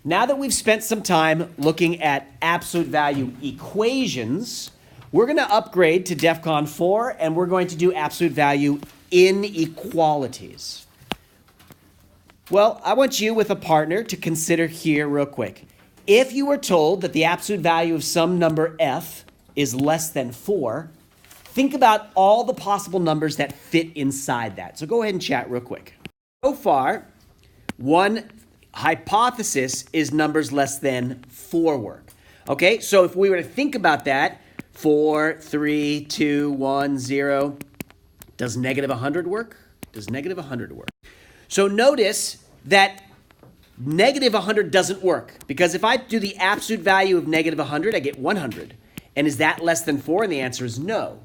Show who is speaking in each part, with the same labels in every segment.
Speaker 1: Now that we've spent some time looking at absolute value equations, we're going to upgrade to DEFCON 4, and we're going to do absolute value inequalities. Well, I want you with a partner to consider here real quick. If you were told that the absolute value of some number f is less than 4, think about all the possible numbers that fit inside that. So go ahead and chat real quick. So far, one hypothesis is numbers less than 4 work. Okay, so if we were to think about that, 4, 3, 2, 1, 0, does negative 100 work? Does negative 100 work? So notice that negative 100 doesn't work, because if I do the absolute value of negative 100, I get 100. And is that less than 4? And the answer is no.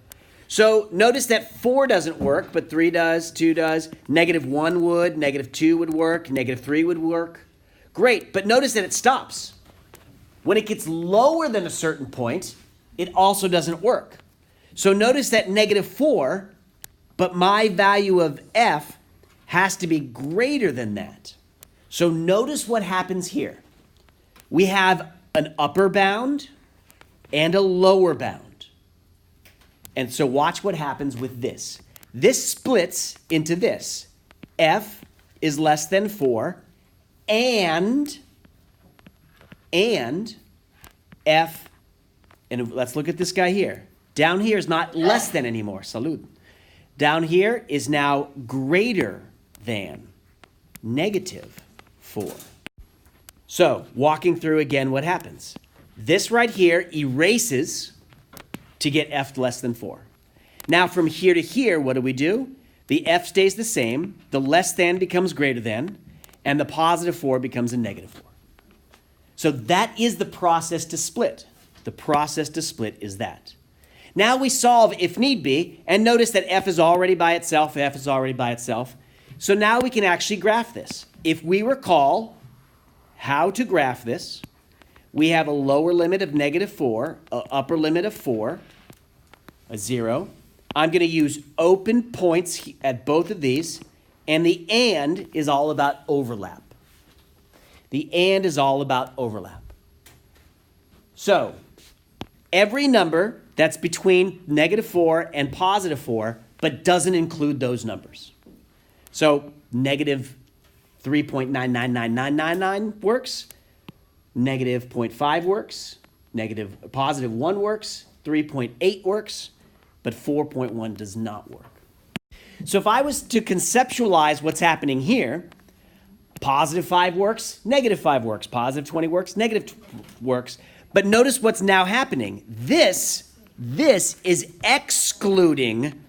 Speaker 1: So notice that 4 doesn't work, but 3 does, 2 does. Negative 1 would, negative 2 would work, negative 3 would work. Great, but notice that it stops. When it gets lower than a certain point, it also doesn't work. So notice that negative 4, but my value of f has to be greater than that. So notice what happens here. We have an upper bound and a lower bound. And so watch what happens with this. This splits into this. F is less than 4 and f, and let's look at this guy here. Down here is not less than anymore. Salud. Down here is now greater than negative 4. So walking through again what happens. This right here erases to get f less than 4. Now from here to here, what do? The f stays the same, the less than becomes greater than, and the positive 4 becomes a negative 4. So that is the process to split. The process to split is that. Now we solve if need be, and notice that f is already by itself, f is already by itself. So now we can actually graph this. If we recall how to graph this, we have a lower limit of negative 4, an upper limit of 4, a 0. I'm going to use open points at both of these, and the and is all about overlap. The and is all about overlap. So every number that's between negative 4 and positive 4, but doesn't include those numbers. So negative 3.999999 works. Negative 0.5 works. Positive 1 works. 3.8 works. But 4.1 does not work. So if I was to conceptualize what's happening here, positive 5 works, negative 5 works, positive 20 works, negative works. But notice what's now happening. This is excluding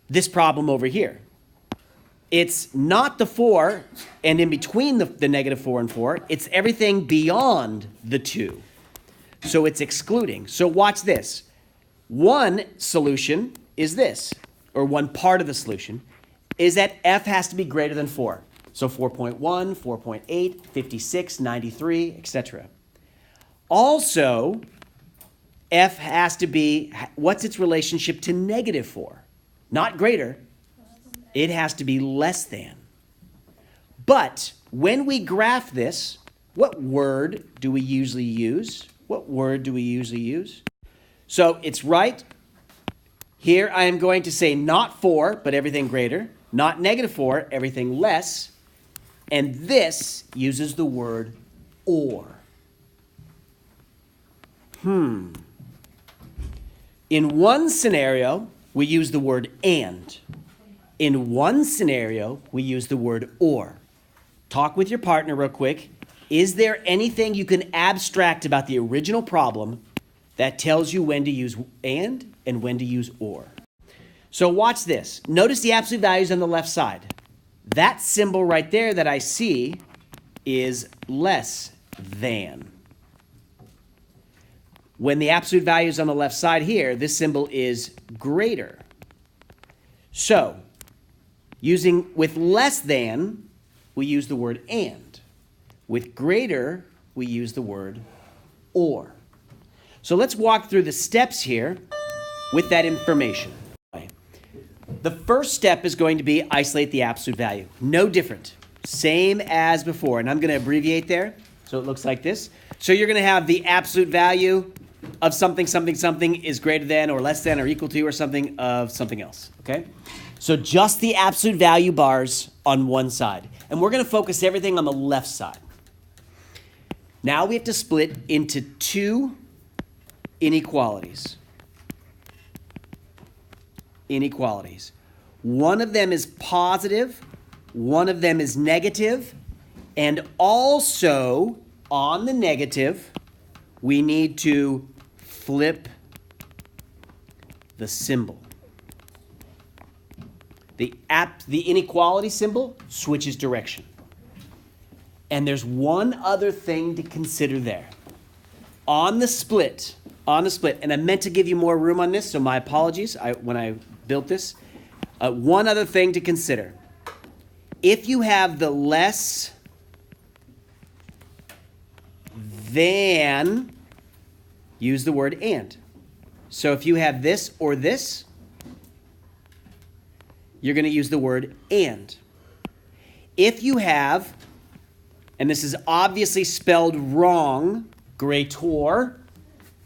Speaker 1: this problem over here. It's not the 4 and in between the negative 4 and 4. It's everything beyond the 2. So it's excluding. So watch this. One solution is this, or one part of the solution, is that f has to be greater than 4. So 4.1, 4.8, 56, 93, etc. Also, f has to be, what's its relationship to negative 4? Not greater. It has to be less than. But when we graph this, what word do we usually use? What word do we usually use? So it's right. Here I am going to say not 4, but everything greater. Not negative 4, everything less. And this uses the word or. In one scenario, we use the word and. In one scenario, we use the word or. Talk with your partner real quick. Is there anything you can abstract about the original problem that tells you when to use and when to use or? So watch this. Notice the absolute values on the left side. That symbol right there that I see is less than. When the absolute value is on the left side here, this symbol is greater. So, using with less than, we use the word and. With greater, we use the word or. So let's walk through the steps here with that information. The first step is going to be isolate the absolute value. No different. Same as before. And I'm going to abbreviate there. So So it looks like this. So you're going to have the absolute value of something, something, something is greater than or less than or equal to or something of something else, okay? So just the absolute value bars on one side. And we're going to focus everything on the left side. Now we have to split into two inequalities. Inequalities. One of them is positive, one of them is negative, and also on the negative, we need to flip the symbol. The inequality symbol switches direction. And there's one other thing to consider there. On the split, and I meant to give you more room on this, so my apologies when I built this. One other thing to consider. If you have the less than, use the word and. So if you have this or this, you're going to use the word and. If you have, and this is obviously spelled wrong, greater,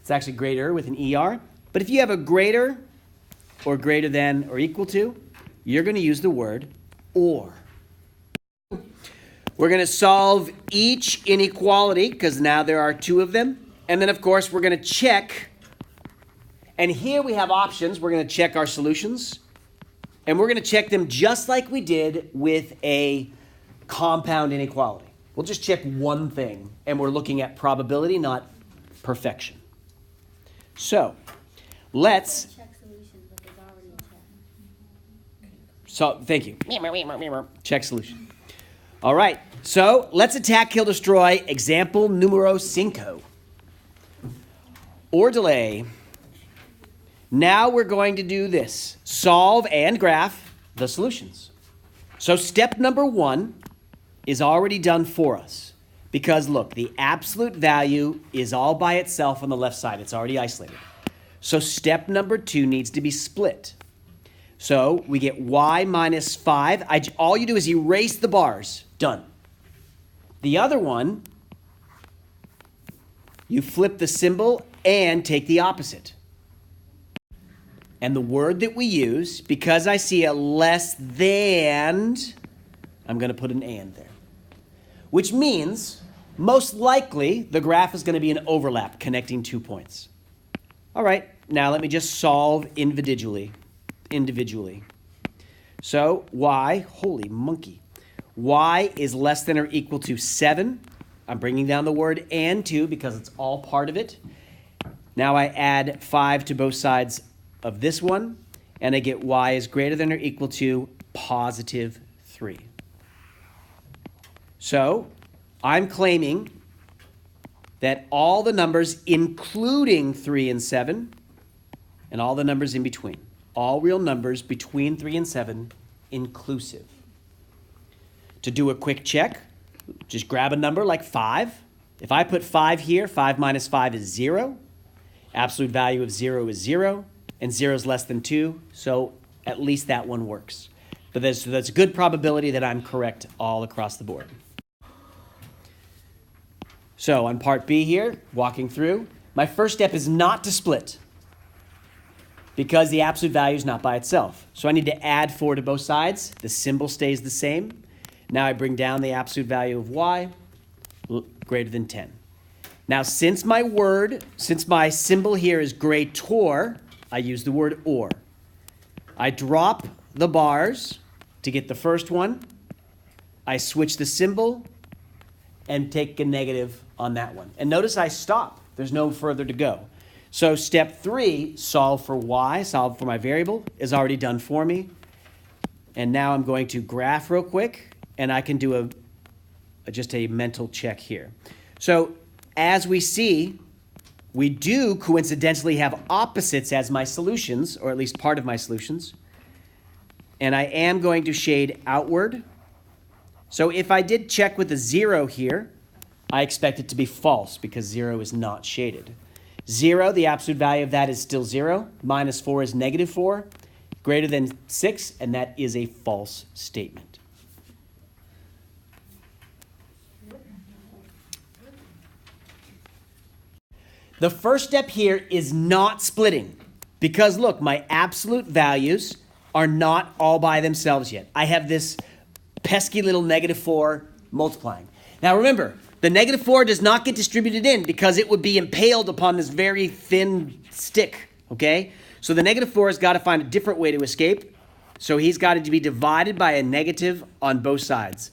Speaker 1: it's actually greater with an ER, but if you have a greater or greater than or equal to, you're going to use the word or. We're going to solve each inequality because now there are two of them. And then, of course, we're going to check. And here we have options. We're going to check our solutions. And we're going to check them just like we did with a compound inequality. We'll just check one thing. And we're looking at probability, not perfection. So, let's...
Speaker 2: Check solution, but there's already a check.
Speaker 1: So, thank you. Check solution. All right. So, let's attack, kill, destroy. Example numero 5. Or delay. Now we're going to do this. Solve and graph the solutions. So step number 1 is already done for us. Because look, the absolute value is all by itself on the left side. It's already isolated. So step number 2 needs to be split. So we get y minus 5. All you do is erase the bars. Done. The other one, you flip the symbol and take the opposite. And the word that we use, because I see a less than, I'm going to put an and there. Which means, most likely, the graph is going to be an overlap connecting 2 points. All right, now let me just solve individually. So y, holy monkey, y is less than or equal to 7. I'm bringing down the word and 2 because it's all part of it. Now I add 5 to both sides of this one, and I get y is greater than or equal to positive 3. So I'm claiming that all the numbers, including 3 and 7, and all the numbers in between, all real numbers between 3 and 7, inclusive. To do a quick check, just grab a number like 5. If I put 5 here, 5 minus 5 is 0. Absolute value of 0 is 0, and 0 is less than 2, so at least that one works. But that's a good probability that I'm correct all across the board. So on part B here, walking through, my first step is not to split because the absolute value is not by itself. So I need to add 4 to both sides. The symbol stays the same. Now I bring down the absolute value of y greater than 10. Now since my symbol here is greater, I use the word or. I drop the bars to get the first one. I switch the symbol and take a negative on that one. And notice I stop. There's no further to go. So step 3, solve for y, solve for my variable, is already done for me. And now I'm going to graph real quick, and I can do just a mental check here. So as we see, we do coincidentally have opposites as my solutions, or at least part of my solutions. And I am going to shade outward. So if I did check with a 0 here, I expect it to be false because 0 is not shaded. 0, the absolute value of that is still 0. Minus 4 is negative 4. Greater than 6, and that is a false statement. The first step here is not splitting because look, my absolute values are not all by themselves yet. I have this pesky little -4 multiplying. Now remember, the -4 does not get distributed in because it would be impaled upon this very thin stick, okay? So the -4 has got to find a different way to escape. So he's got to be divided by a negative on both sides.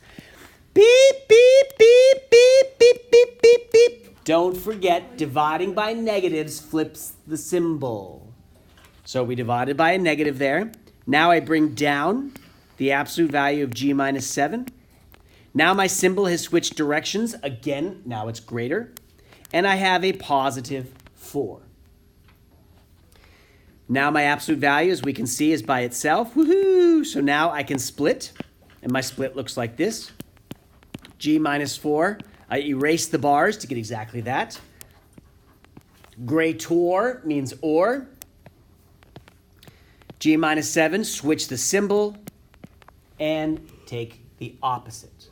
Speaker 1: Beep, beep, beep, beep, beep, beep, beep, beep. Don't forget, dividing by negatives flips the symbol. So we divided by a negative there. Now I bring down the absolute value of g minus 7. Now my symbol has switched directions. Again, now it's greater. And I have a positive 4. Now my absolute value, as we can see, is by itself. Woohoo! So now I can split. And my split looks like this. G minus 4. I erase the bars to get exactly that. Greater means or. G minus 7, switch the symbol and take the opposite.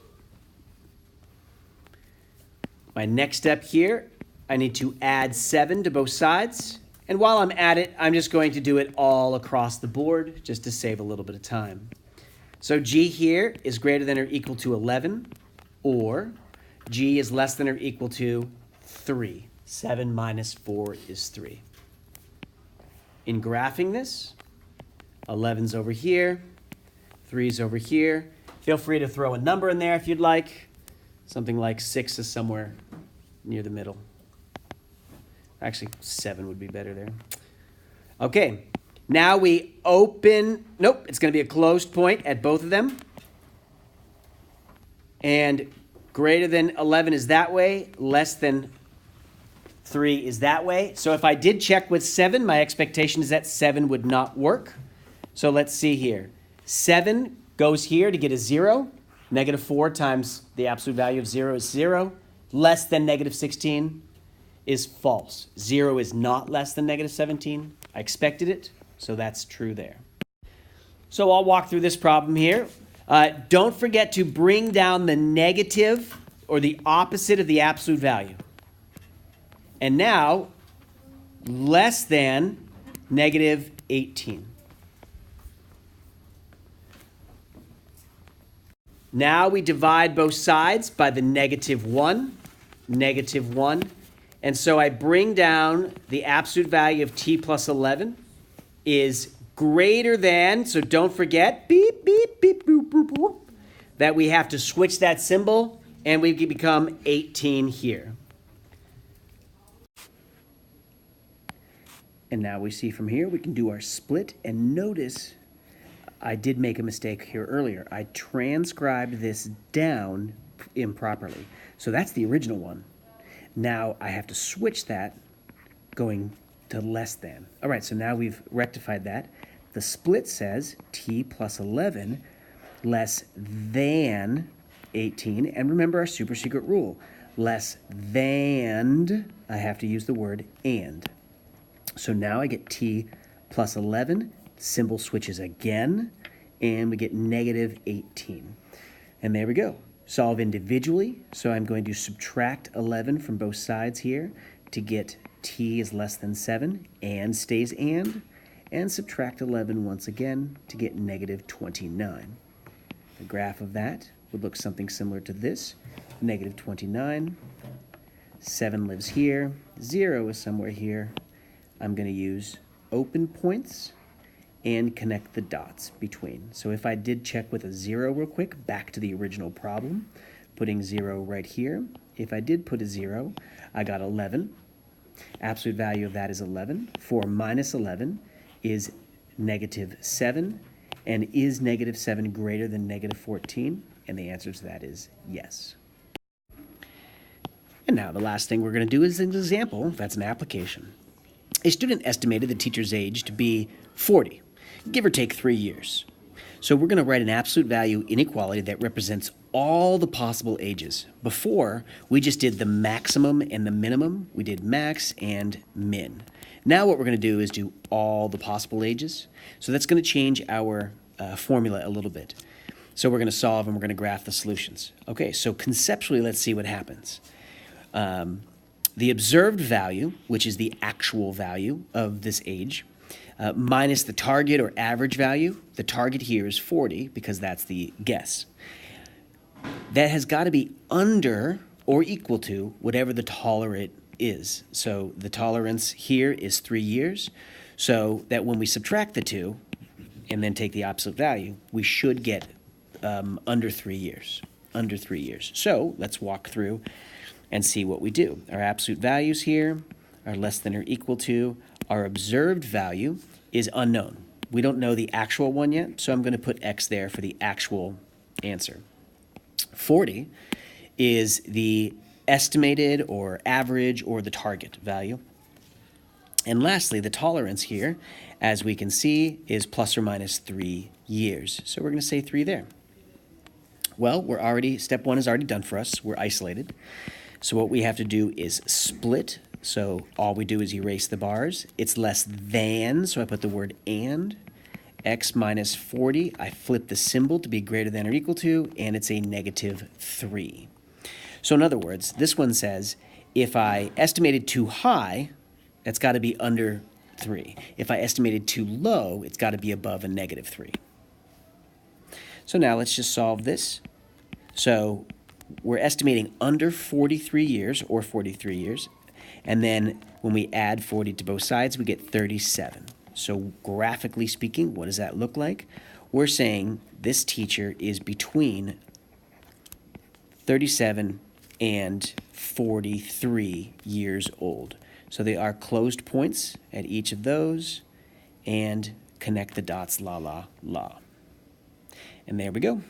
Speaker 1: My next step here, I need to add 7 to both sides. And while I'm at it, I'm just going to do it all across the board just to save a little bit of time. So G here is greater than or equal to 11, or G is less than or equal to 3. 7 minus 4 is 3. In graphing this, 11's over here, 3's over here. Feel free to throw a number in there if you'd like. Something like 6 is somewhere near the middle. Actually, 7 would be better there. Okay, now we open, nope, it's going to be a closed point at both of them. And greater than 11 is that way, less than 3 is that way. So if I did check with 7, my expectation is that 7 would not work. So let's see here. 7 goes here to get a 0. -4 times the absolute value of 0 is 0. Less than -16 is false. 0 is not less than -17. I expected it, so that's true there. So I'll walk through this problem here. Don't forget to bring down the negative or the opposite of the absolute value. And now, less than -18. Now we divide both sides by the -1, -1. And so I bring down the absolute value of t plus 11 is greater than, so don't forget, beep, beep, beep, boop, boop, boop, that we have to switch that symbol and we can become 18 here. And now we see from here, we can do our split and notice I did make a mistake here earlier. I transcribed this down improperly. So that's the original one. Now I have to switch that going to less than. All right, so now we've rectified that. The split says t plus 11 less than 18. And remember our super secret rule. Less than, I have to use the word and. So now I get t plus 11. Symbol switches again, and we get -18. And there we go. Solve individually. So I'm going to subtract 11 from both sides here to get t is less than 7 and stays and subtract 11 once again to get -29. The graph of that would look something similar to this. -29. 7 lives here. 0 is somewhere here. I'm going to use open points and connect the dots between. So if I did check with a 0 real quick, back to the original problem, putting 0 right here. If I did put a 0, I got 11. Absolute value of that is 11. 4 minus 11 is -7. And is -7 greater than -14? And the answer to that is yes. And now the last thing we're going to do is an example. That's an application. A student estimated the teacher's age to be 40. Give or take 3 years. So we're going to write an absolute value inequality that represents all the possible ages. Before, we just did the maximum and the minimum. We did max and min. Now what we're going to do is do all the possible ages. So that's going to change our formula a little bit. So we're going to solve and we're going to graph the solutions. Okay, so conceptually, let's see what happens. the observed value, which is the actual value of this age, minus the target or average value. The target here is 40 because that's the guess. That has got to be under or equal to whatever the tolerant is. So the tolerance here is 3 years. So that when we subtract the two and then take the opposite value, we should get under 3 years. Under 3 years. So let's walk through and see what we do. Our absolute values here are less than or equal to. Our observed value is unknown. We don't know the actual one yet, so I'm going to put X there for the actual answer. 40 is the estimated or average or the target value. And lastly, the tolerance here, as we can see, is plus or minus 3 years. So we're going to say 3 there. Well, step 1 is already done for us. We're isolated. So what we have to do is split. So all we do is erase the bars. It's less than, so I put the word and. X minus 40, I flip the symbol to be greater than or equal to, and it's a negative 3. So in other words, this one says, if I estimated too high, that's got to be under 3. If I estimated too low, it's got to be above a negative 3. So now let's just solve this. So we're estimating under 43 years, or 43 years, and then when we add 40 to both sides, we get 37. So graphically speaking, what does that look like? We're saying this teacher is between 37 and 43 years old. So they are closed points at each of those, and connect the dots, la, la, la. And there we go.